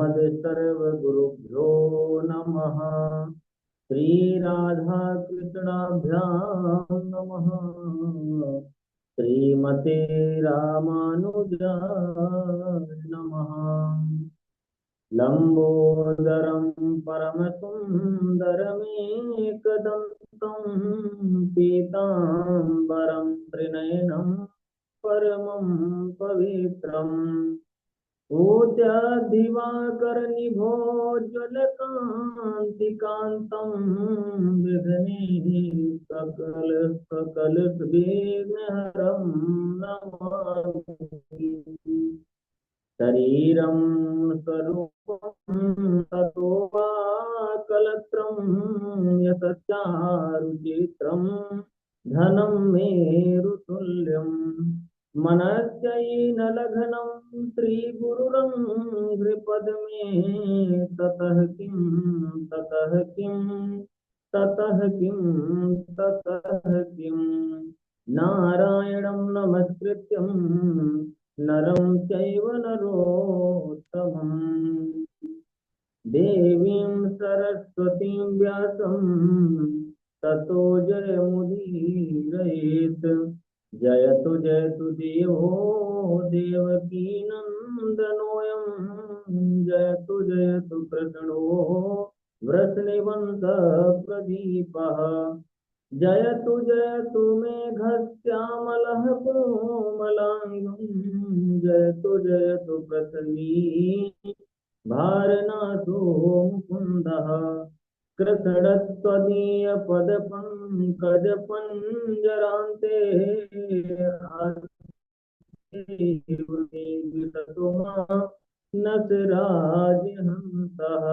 नमः सर्वगुरुभ्यो नमः। श्री राधा कृष्णाभ्यां नमः। श्रीमते रामानुजाय नमः। लंबोदरं परमसुन्दरमेकदन्तं पीताम्बरं त्रिनयनं परमं पवित्रम् ऊर्ध्वदिवाकरनिभोज्ज्वलकान्तिकान्तं विघ्नेः सकलविघ्नहरं नमामि। शरीरं स्वरूपं ततो वा कलत्रं यतचारुचित्रं धनं मेरुतुल्यम् मनश्चैनलघनं श्रीगुरुरङ्घ्रिपद्मे ततः किं नारायणं नमस्कृत्यं नरं चैव नरोत्तमम् देवीं सरस्वतीं व्यासं ततो जयमुदीरयेत्। जयतु देवो देवकीनन्दनोऽयं जयतु कृष्णो वृषनिवंशः प्रदीपः। जयतु मेघश्यामलः कोमलाङ्गं जयतु पृथ्वी भारनाथो मुकुन्दः। कृष्णस्त्वदीयपदपङ्कजपञ्जरान्ते नटराजहंसः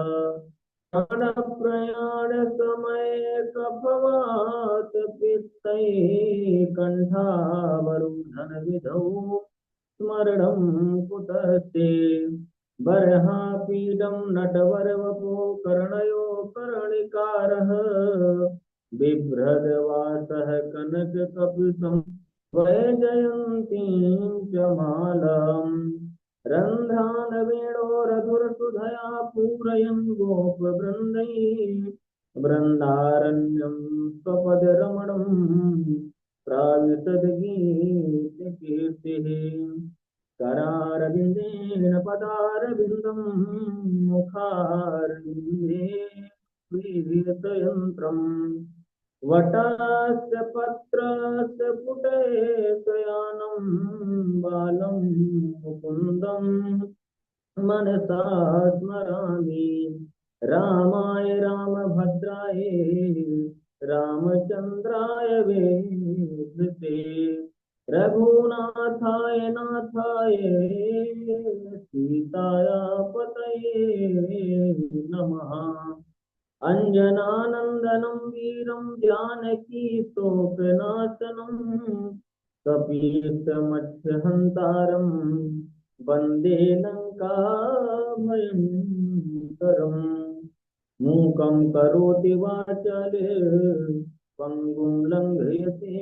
प्राणप्रयाणसमये कफवात पित्तैः कण्ठावरुधनविधौ स्मरणं कुतस्ते। बर्हापीडं नटवरवपो कर्णयो कर्णिकारः बिभ्रदवासः कनककपिशं वैजयन्तीं च मालाम् रन्ध्रान् वेणोरधुरसुधया पूरयन् गोपवृन्दैः वृन्दारण्यं स्वपदरमणं प्राविशद्गीतकीर्तिः। करारविन्देन पदारविन्दं मुखारविन्दे वीतयन्त्रम् वटस्य पत्रस्य पुटे शयानं बालं मुकुन्दं मनसा स्मरामि। रामाय रामभद्राय रामचन्द्राय वेधसे रघुनाथाय नाथाय सीताया पतये नमः। अंजनानंदनं वीरं जानकी शोकनाशनं कपीशमत्स्यहन्तारं वन्दे लङ्काभयङ्करम्। मूकं करोति वाचालं पङ्गुं लङ्घयते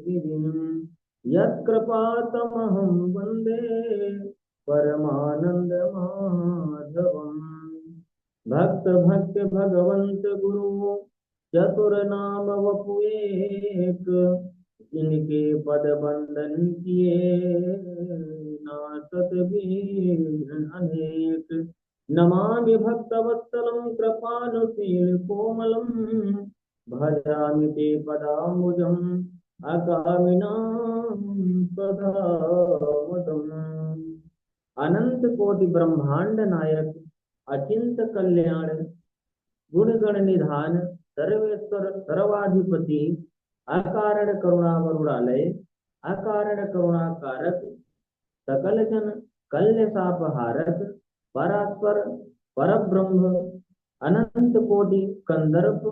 गिरिं यत्कृपातमहं वन्दे परमानन्दमाधवम्। भक्त भगवंत गुरु चतुर नाम वपु एक इनके पद बंदन किए नासत विघ्न अनेक। नमामि भक्तवत्सलं कृपानुशील कोमलं भजामि ते पदाम्बुजम् अकामिनां स्वधावतम्। अनंत कोटि ब्रह्मांड नायक अचिंत कल्याण गुणगण निधान सर्वेश्वर सर्वाधिपति अकारण करुणा वरुणालय अकारण करुणा कारक सकल जन कल्य सापहारक परात्पर परब्रह्म अनंत कोटि कंदर्प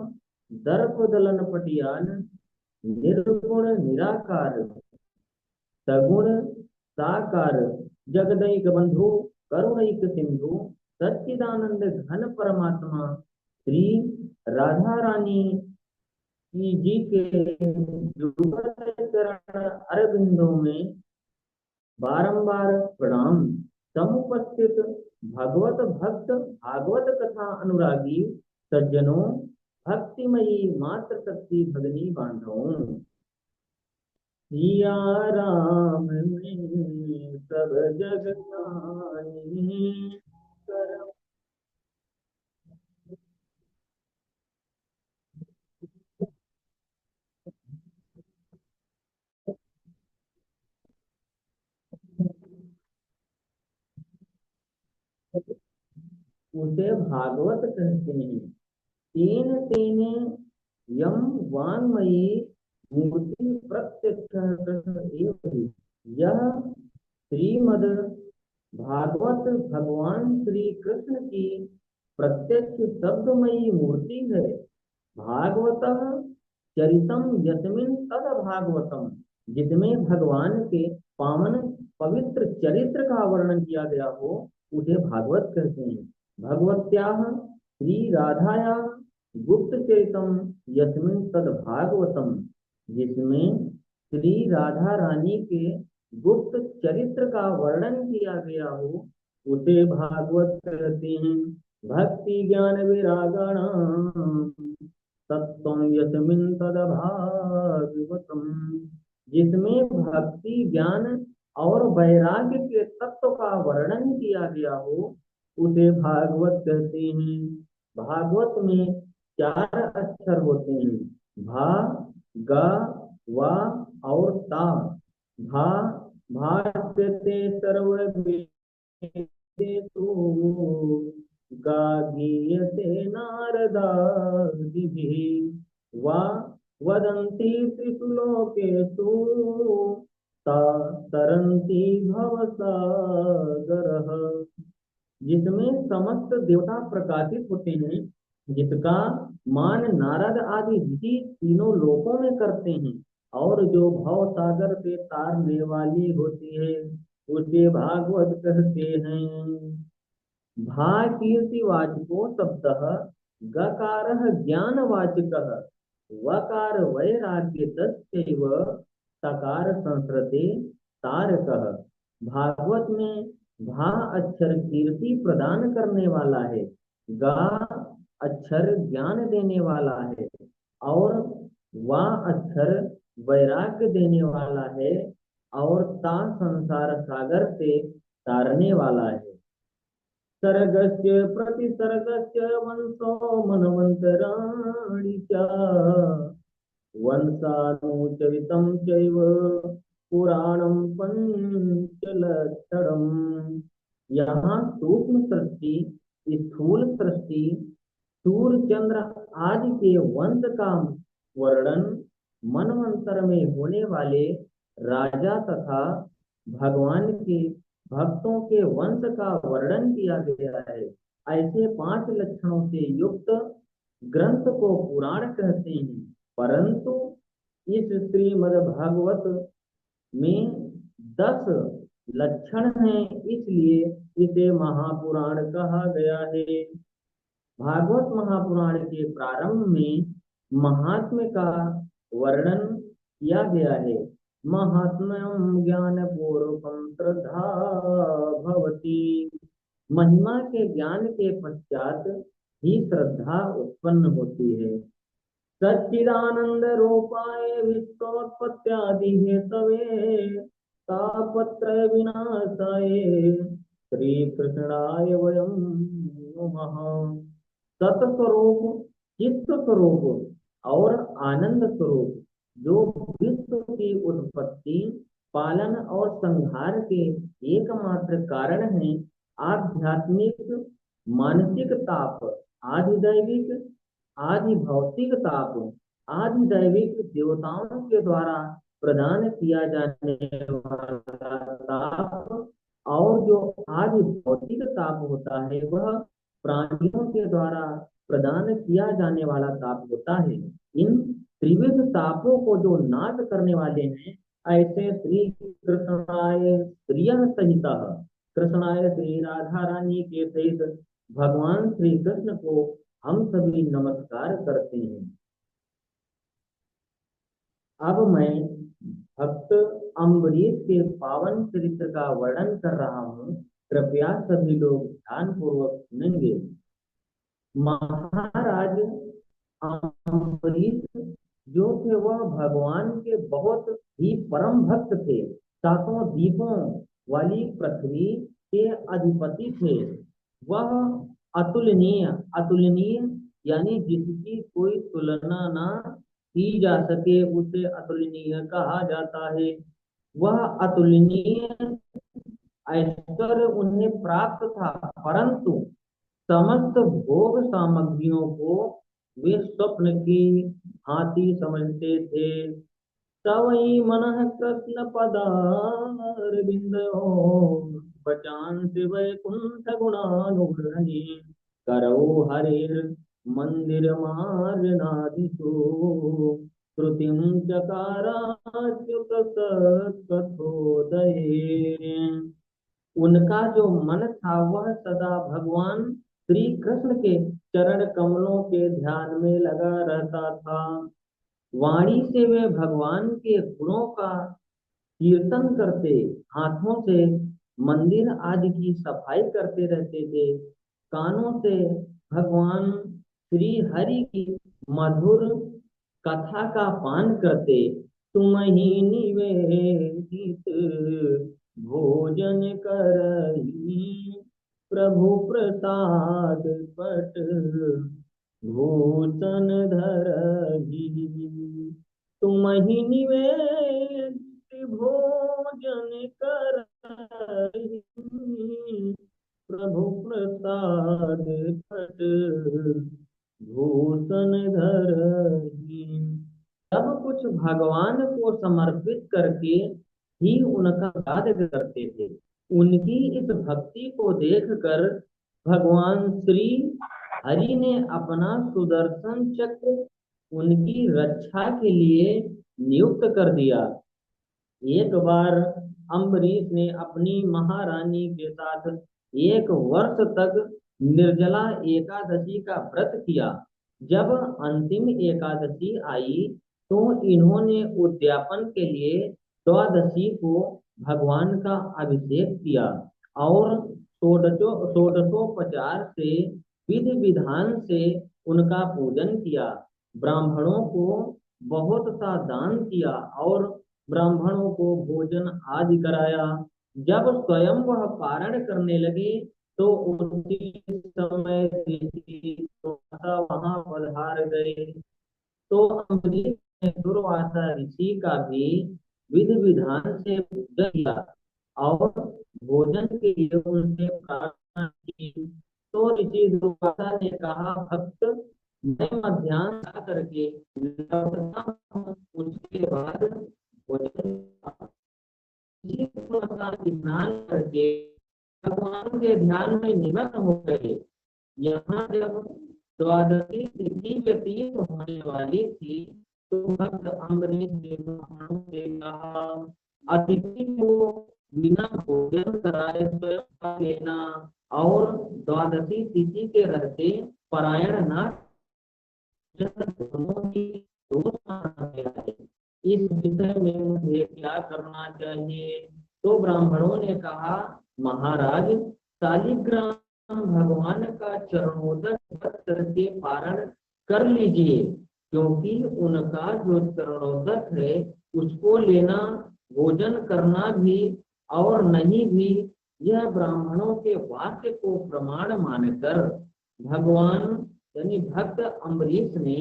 दर्प दलन पटियान निर्गुण निराकार सगुण साकार जगदैक बंधु करुणैक सिंधु सच्चिदानंद घन परमात्मा श्री राधा रानी जी के चरण अरविंदों में बारंबार प्रणाम। समुपस्थित भगवत भक्त भागवत कथा अनुरागी सज्जनों, भक्तिमयी मात्र शक्ति भगनी बांधवों, सिया राम में सब जग जानी कर। उसे भागवत कहते हैं। तेन तेने यम वाङ्मयी मूर्ति प्रत्यक्ष यह श्रीमद भागवत भगवान श्री कृष्ण की प्रत्यक्ष शब्दमयी मूर्ति है। भागवत चरितम यस्मिन तद भागवतम, जिसमें भगवान के पावन पवित्र चरित्र का वर्णन किया गया हो, उसे भागवत कहते हैं। भगवत्याः श्री राधाया गुप्त चरितम यस्मिन तद भागवतम, जिसमें श्री राधा रानी के गुप्त चरित्र का वर्णन किया गया हो, उसे भागवत कहते हैं। भक्ति ज्ञान विरागण तत्त्वं यस्मिन् तद्भागवतम्, जिसमें भक्ति ज्ञान और वैराग्य के तत्व का वर्णन किया गया हो, उसे भागवत कहते हैं। भागवत में चार अक्षर होते हैं, भा, ग, व और ता। भा भाष्यते सर्व वेदेषु, गागीयते नारदादिभिः, वा वदन्ति त्रिषु लोकेषु, ता तरन्ति भवसागरः, जिसमें समस्त देवता प्रकाशित होते हैं, जिसका मान नारद आदि ऋषि तीनों लोकों में करते हैं, और जो भव सागर से तारने वाली होती है, उसे भागवत कहते हैं। भा कीर्तिवाचको शब्दः, गकारः ज्ञानवाचकः, वकार वैराग्यतश्चैव, सकार संस्कृते तारकः। भागवत में भा अक्षर कीर्ति प्रदान करने वाला है, गा अक्षर ज्ञान देने वाला है, और वा अक्षर वैराग्य देने वाला है, और ता संसार सागर से तारने वाला है। सर्गस्य प्रतिसर्गस्य वंशो मनवन्तराणि च, वंशानुचरितं चैव पुराणं पंचलक्षणम्। यहाँ सूक्ष्म सृष्टि, स्थूल सृष्टि, सूर्य चंद्र आदि के वंश का वर्णन, मनवंतर में होने वाले राजा तथा भगवान के भक्तों के वंश का वर्णन किया गया है। ऐसे पांच लक्षणों से युक्त ग्रंथ को पुराण कहते हैं। परंतु इस श्रीमद् भागवत में 10 लक्षण हैं, इसलिए इसे महापुराण कहा गया है। भागवत महापुराण के प्रारंभ में महात्म्य का वर्णन किया गया है। महात्म्यम ज्ञान पूर्वकम श्रद्धा भवति, महिमा के ज्ञान के पश्चात ही श्रद्धा उत्पन्न होती है। सच्चिदानंद रूपाय विश्वोत्पत्त्यादि हेतवे, तापत्रय विनाशाय श्री कृष्णाय वयं नमः। सतस्वरूप, चित्त स्वरूप और आनंद स्वरूप, जो विश्व की उत्पत्ति, पालन और संहार के एकमात्र कारण हैं, आध्यात्मिक मानसिक ताप, आधिदैविक आदि भौतिक ताप, आदि दैविक देवताओं के द्वारा प्रदान किया जाने वाला ताप, और जो आदि भौतिक ताप होता है, वह प्राणियों के द्वारा प्रदान किया जाने वाला ताप होता है। इन त्रिविध तापों को जो नाश करने वाले हैं, ऐसे श्री कृष्णाय प्रिय सहित, कृष्णाय श्री राधा रानी के सहित भगवान श्री कृष्ण को हम सभी नमस्कार करते हैं। अब मैं भक्त अम्बरीश के पावन चरित्र का वर्णन कर रहा हूँ। कृपया सभी लोग ध्यान पूर्वक सुनेंगे। महाराज अम्बरीश जो थे वह भगवान के बहुत ही परम भक्त थे। सातों दीपों वाली पृथ्वी के अधिपति थे। वह अतुलनीय, अतुलनीय यानी जिसकी कोई तुलना ना की जा सके उसे अतुलनीय कहा जाता है। वह अतुलनीय ऐश्वर्य उन्हें प्राप्त था, परंतु समस्त भोग सामग्रियों को वे स्वप्न की भांति समझते थे। तवई मनः कृष्ण पदारविंदयो बचान्ति वैकुंठ गुणानुग्रहे करौ हरिर मंदिर मार्जनादिषु श्रुतिं चकाराच्युत सत्कथोदये। उनका जो मन था वह सदा भगवान श्री कृष्ण के चरण कमलों के ध्यान में लगा रहता था। वाणी से वे भगवान के गुणों का कीर्तन करते, हाथों से मंदिर आदि की सफाई करते रहते थे, कानों से भगवान श्री हरि की मधुर कथा का पान करते। तुम ही निवेदित भोजन करही प्रभु प्रसाद पट भूषण धरही। तुम ही निवेदित भोजन करही प्रभु प्रसाद पट भूषण धरही। सब कुछ भगवान को समर्पित करके ही उनका याद करते थे। उनकी इस भक्ति को देखकर भगवान श्री हरि ने अपना सुदर्शन चक्र उनकी रक्षा के लिए नियुक्त कर दिया। एक बार अम्बरीश ने अपनी महारानी के साथ एक वर्ष तक निर्जला एकादशी का व्रत किया। जब अंतिम एकादशी आई तो इन्होंने उद्यापन के लिए द्वादशी को भगवान का अभिषेक किया और षोडशोपचार से विधि विधान से उनका पूजन किया। ब्राह्मणों को बहुत सा दान किया और ब्राह्मणों को भोजन आदि कराया। जब स्वयं वह पारण करने लगे तो उसी समय वहां पधार गए। तो अम्बरीश ने दुर्वासा ऋषि का भी विधि विधान से पूजन किया और भोजन के लिए उनसे प्रार्थना की। तो ऋषि दुर्वासा ने कहा, भक्त मैं मध्याह्न करके लौटता हूँ, उसके बाद भोजन स्नान करके भगवान के ध्यान में निमग्न हो गए। यहाँ जब द्वादशी तिथि व्यतीत होने वाली थी तो भक्त अम्बरीश ने ब्राह्मणों से कहा, अतिथि को बिना भोजन कराए स्वयं खा लेना और द्वादशी तिथि के रहते परायण न दोनों ही दोष माना गया है। इस विषय में मुझे क्या करना चाहिए? तो ब्राह्मणों ने कहा, महाराज शालिग्राम भगवान का चरणोदक करके पारण कर लीजिए, क्योंकि उनका जो चरणोदक है उसको लेना, भोजन करना भी और नहीं भी, यह ब्राह्मणों के वाक्य को प्रमाण मानकर भगवान यानी भक्त अम्बरीश ने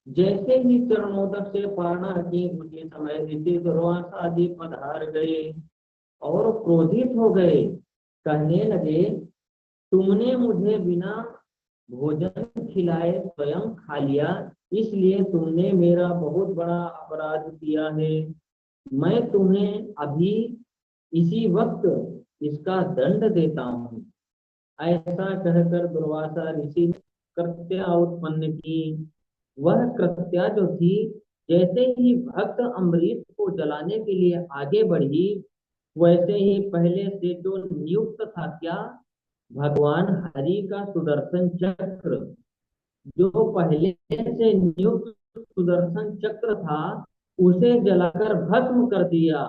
जैसे ही चरणोदक से पारणा की उसी समय ऋषि दुर्वासा आदि पधार गए और क्रोधित हो गए। कहने लगे, तुमने मुझे बिना भोजन खिलाए स्वयं खा लिया, इसलिए तुमने मेरा बहुत बड़ा अपराध किया है। मैं तुम्हें अभी इसी वक्त इसका दंड देता हूँ। ऐसा कहकर दुर्वासा ऋषि ने कृत्या उत्पन्न की। वह कृत्या जो थी, जैसे ही भक्त अम्बरीश को जलाने के लिए आगे बढ़ी, वैसे ही पहले से जो नियुक्त था क्या, भगवान हरि का सुदर्शन चक्र, जो पहले से नियुक्त सुदर्शन चक्र था, उसे जलाकर भस्म कर दिया।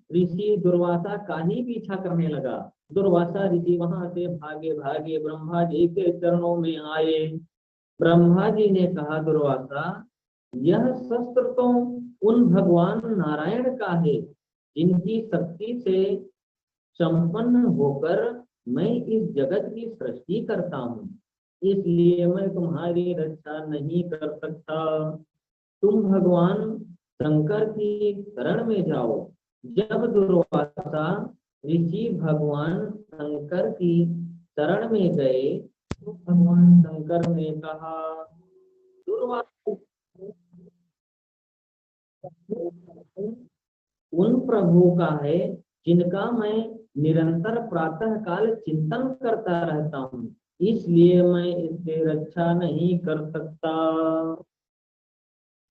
ऋषि दुर्वासा का ही पीछा करने लगा। दुर्वासा ऋषि वहां से भागे भागे ब्रह्मा जी के चरणों में आए। ब्रह्मा जी ने कहा, दुर्वासा, यह शस्त्र तो उन भगवान नारायण का है जिनकी शक्ति से संपन्न होकर मैं इस जगत की सृष्टि करता हूँ, इसलिए मैं तुम्हारी रक्षा नहीं कर सकता। तुम भगवान शंकर की शरण में जाओ। जब दुर्वासा ऋषि भगवान शंकर की शरण में गए तो भगवान शंकर ने कहा, दुर्वासा, उन प्रभु का है जिनका मैं निरंतर प्रातः काल चिंतन करता रहता हूँ, इसलिए मैं इससे रक्षा नहीं कर सकता।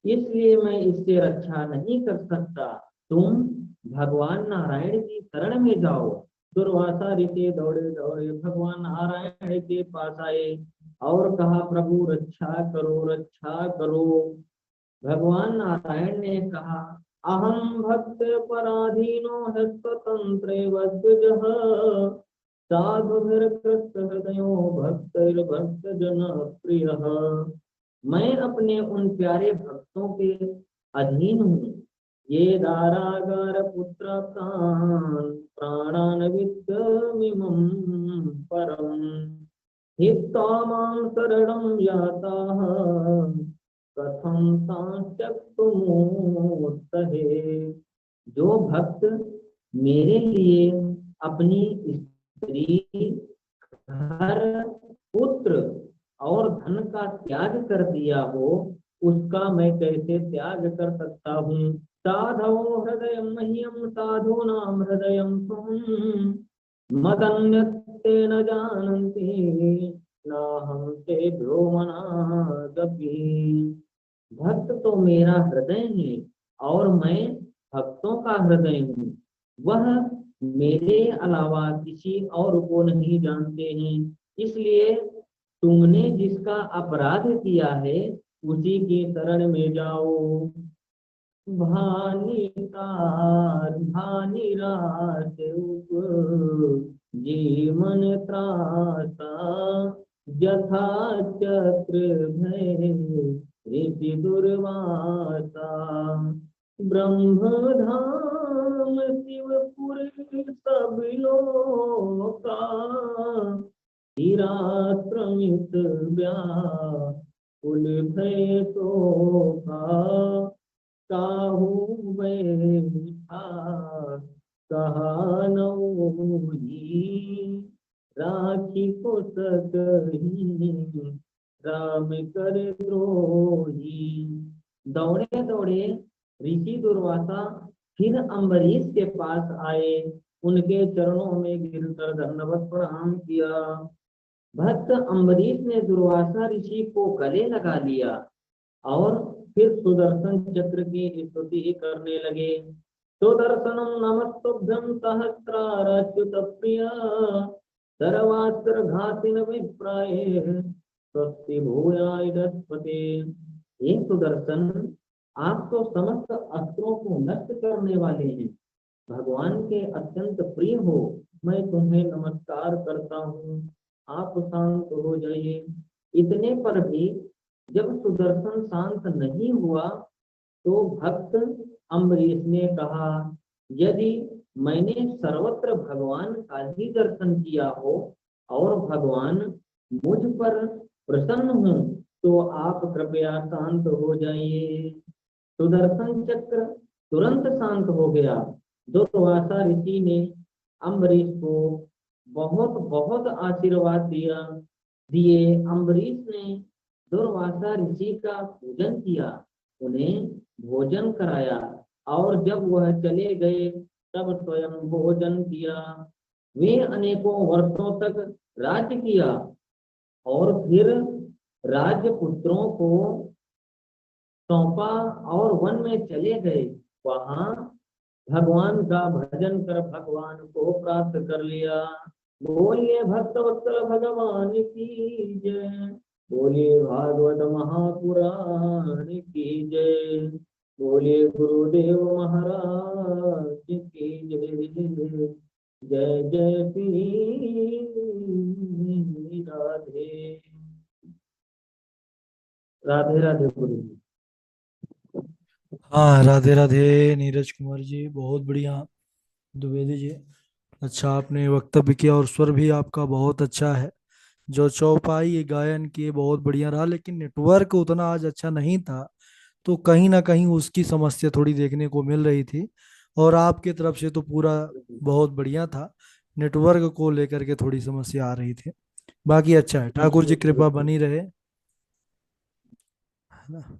इसलिए मैं इससे रक्षा नहीं कर सकता। तुम भगवान नारायण की शरण में जाओ। दुर्वासा ऋषि दौड़े दौड़े भगवान नारायण के पास आए और कहा, प्रभु रक्षा करो, रक्षा करो। भगवान नारायण ने कहा, अहम भक्त पराधीनो स्वतंत्र वद्विजः साधुभिर्कृत हृदयो भक्तैर्भक्त जन प्रिय। मैं अपने उन प्यारे भक्तों के अधीन हूँ। ये दारागार पुत्र प्राण प्राणान विद्यमिमं परम हित्वा मां शरणं याताः कथं तांस्त्यक्तुमुत्तहे। जो भक्त मेरे लिए अपनी स्त्री, घर, पुत्र और धन का त्याग कर दिया हो, उसका मैं कैसे त्याग कर सकता हूँ। साधवो हृदय मह्यम साधूनां हृदय मदन्यत्ते न जानन्ति नाहं तेभ्यो मनागपि। भक्त तो मेरा हृदय है और मैं भक्तों का हृदय हूँ। वह मेरे अलावा किसी और को नहीं जानते हैं, इसलिए तुमने जिसका अपराध किया है उसी की शरण में जाओ। भानिरास जीवन त्रासा यथा चक्र भय ऋषि दुर्वासा ब्रह्मधाम शिवपुर सब लोका हीराश्रमित व्याकुल भय शोका काहू बैठा कहानौही राखी को सकही राम कर द्रोही। दौड़े दौड़े ऋषि दुर्वासा फिर अम्बरीश के पास आए, उनके चरणों में गिरकर दंडवत प्रणाम किया। भक्त अम्बरीश ने दुर्वासा ऋषि को गले लगा लिया और फिर सुदर्शन चक्र की स्तुति करने लगे। सुदर्शनम नमस्तुभ्यं सहस्रारच्युत प्रिय सर्वास्त्र घातिन विप्राय स्वस्ति भूयाय दत्पते। हे सुदर्शन, आप तो समस्त अस्त्रों को नष्ट करने वाले हैं, भगवान के अत्यंत प्रिय हो। मैं तुम्हें नमस्कार करता हूँ, आप शांत हो जाइए। इतने पर भी जब सुदर्शन शांत नहीं हुआ तो भक्त अम्बरीश ने कहा, यदि मैंने सर्वत्र भगवान का ही दर्शन किया हो और भगवान मुझ पर प्रसन्न हो तो आप कृपया शांत हो जाइए। सुदर्शन चक्र तुरंत शांत हो गया। दुर्वासा ऋषि ने अम्बरीश को बहुत बहुत आशीर्वाद दिए। अम्बरीश ने दुर्वासा ऋषि का पूजन किया, उन्हें भोजन कराया और जब वह चले गए तब स्वयं भोजन किया। वे अनेकों वर्षों तक राज्य किया और फिर राजपुत्रों को सौंपा और वन में चले गए। वहां भगवान का भजन कर भगवान को प्राप्त कर लिया। बोलिए भक्तवत्सल भगवान की जय, बोलिए भागवत महापुराण की जय, बोलिए गुरुदेव महाराज की जय। जय श्री राधे। राधे राधे गुरु जी। हाँ, राधे राधे नीरज कुमार जी, बहुत बढ़िया। द्विवेदी जी, अच्छा आपने वक्तव्य किया और स्वर भी आपका बहुत अच्छा है। जो चौपाई ये गायन किए बहुत बढ़िया रहा, लेकिन नेटवर्क उतना आज अच्छा नहीं था, तो कहीं ना कहीं उसकी समस्या थोड़ी देखने को मिल रही थी। और आपके तरफ से तो पूरा बहुत बढ़िया था, नेटवर्क को लेकर के थोड़ी समस्या आ रही थी। बाकी अच्छा है, ठाकुर जी जी कृपा बिल्कुल। बनी रहे, है ना।